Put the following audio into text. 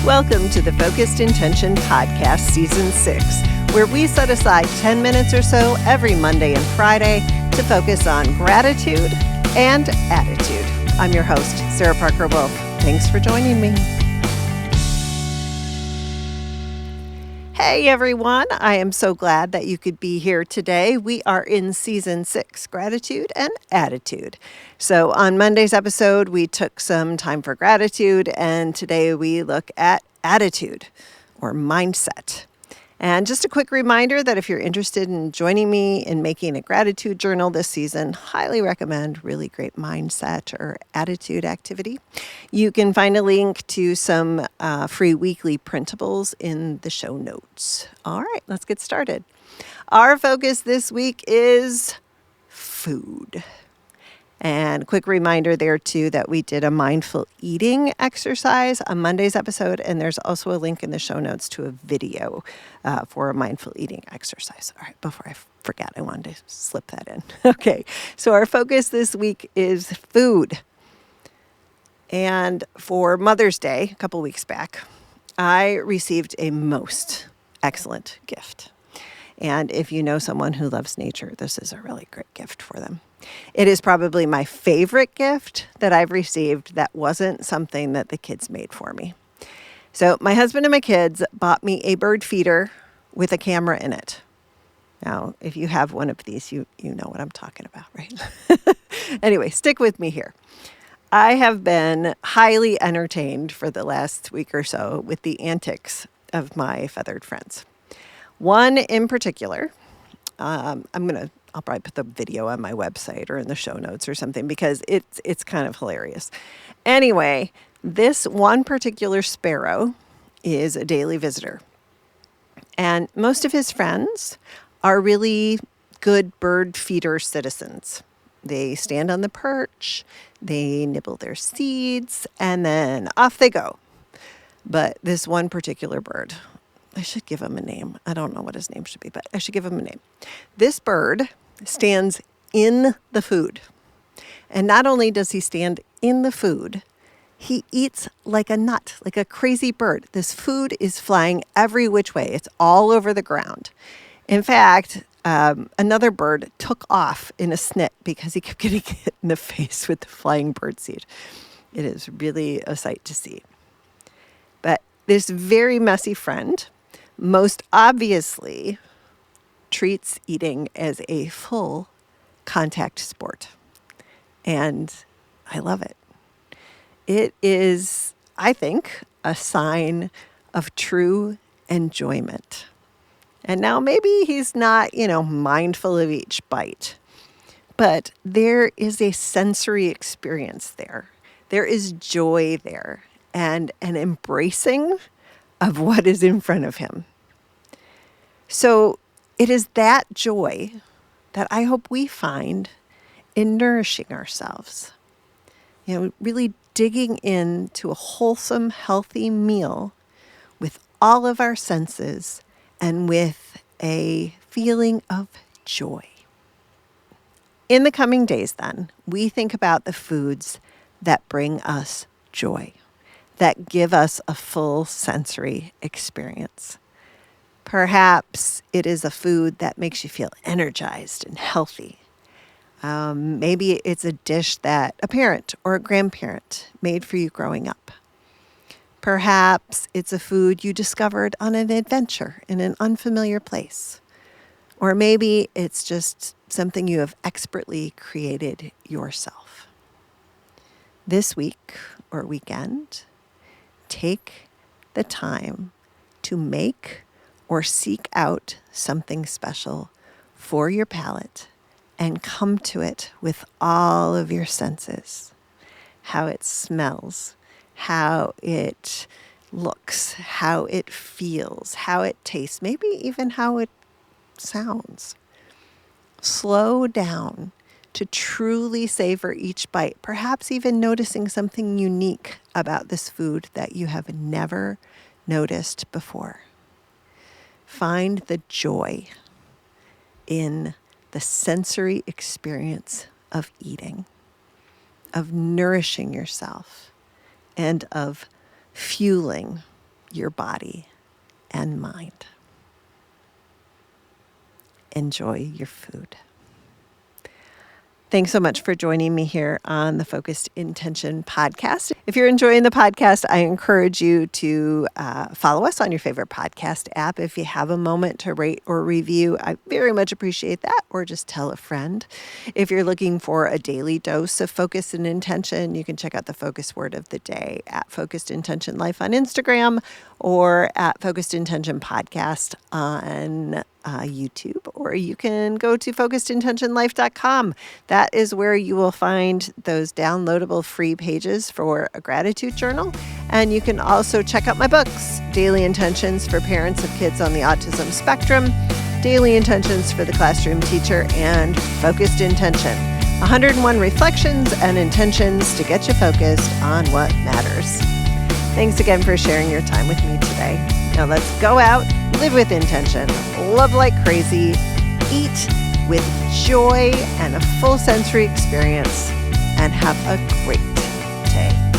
Welcome to the Focused Intention Podcast Season 6, where we set aside 10 minutes or so every Monday and Friday to focus on gratitude and attitude. I'm your host, Sarah Parker Wolf. Thanks for joining me. Hey everyone, I am so glad that you could be here today. We are in Season 6, Gratitude and Attitude. So on Monday's episode, we took some time for gratitude, and today we look at attitude or mindset. And just a quick reminder that if you're interested in joining me in making a gratitude journal this season, highly recommend really great mindset or attitude activity. You can find a link to some free weekly printables in the show notes. All right, let's get started. Our focus this week is food. And quick reminder there too that we did a mindful eating exercise on Monday's episode, and there's also a link in the show notes to a video for a mindful eating exercise. All right, before I forget, I wanted to slip that in. Okay, so our focus this week is food. And for Mother's Day, a couple weeks back, I received a most excellent gift. And if you know someone who loves nature, this is a really great gift for them. It is probably my favorite gift that I've received that wasn't something that the kids made for me. So my husband and my kids bought me a bird feeder with a camera in it. Now, if you have one of these, you know what I'm talking about, right? Anyway, stick with me here. I have been highly entertained for the last week or so with the antics of my feathered friends. One in particular, I'll probably put the video on my website or in the show notes or something because it's kind of hilarious. Anyway, this one particular sparrow is a daily visitor. And most of his friends are really good bird feeder citizens. They stand on the perch, they nibble their seeds, and then off they go. But this one particular bird, I should give him a name. I don't know what his name should be, but I should give him a name. This bird stands in the food. And not only does he stand in the food, he eats like a nut, like a crazy bird. This food is flying every which way. It's all over the ground. In fact, another bird took off in a snit because he kept getting hit in the face with the flying birdseed. It is really a sight to see. But this very messy friend most obviously treats eating as a full contact sport. And I love it. It is, I think, a sign of true enjoyment. And now maybe he's not, mindful of each bite, but there is a sensory experience there. There is joy there and an embracing of what is in front of him. So it is that joy that I hope we find in nourishing ourselves. Really digging into a wholesome, healthy meal with all of our senses and with a feeling of joy. In the coming days, then, we think about the foods that bring us joy, that give us a full sensory experience. Perhaps it is a food that makes you feel energized and healthy. Maybe it's a dish that a parent or a grandparent made for you growing up. Perhaps it's a food you discovered on an adventure in an unfamiliar place. Or maybe it's just something you have expertly created yourself. This week or weekend, take the time to make or seek out something special for your palate and come to it with all of your senses. How it smells, how it looks, how it feels, how it tastes, maybe even how it sounds. Slow down to truly savor each bite, perhaps even noticing something unique about this food that you have never noticed before. Find the joy in the sensory experience of eating, of nourishing yourself, and of fueling your body and mind. Enjoy your food. Thanks so much for joining me here on the Focused Intention podcast. If you're enjoying the podcast, I encourage you to follow us on your favorite podcast app. If you have a moment to rate or review, I very much appreciate that, or just tell a friend. If you're looking for a daily dose of focus and intention, you can check out the Focus Word of the Day at Focused Intention Life on Instagram or at Focused Intention Podcast on YouTube, or you can go to focusedintentionlife.com. That is where you will find those downloadable free pages for a gratitude journal. And you can also check out my books, Daily Intentions for Parents of Kids on the Autism Spectrum, Daily Intentions for the Classroom Teacher, and Focused Intention, 101 reflections and intentions to get you focused on what matters. Thanks again for sharing your time with me today. Now let's go out, live with intention, love like crazy, eat with joy and a full sensory experience, and have a great day.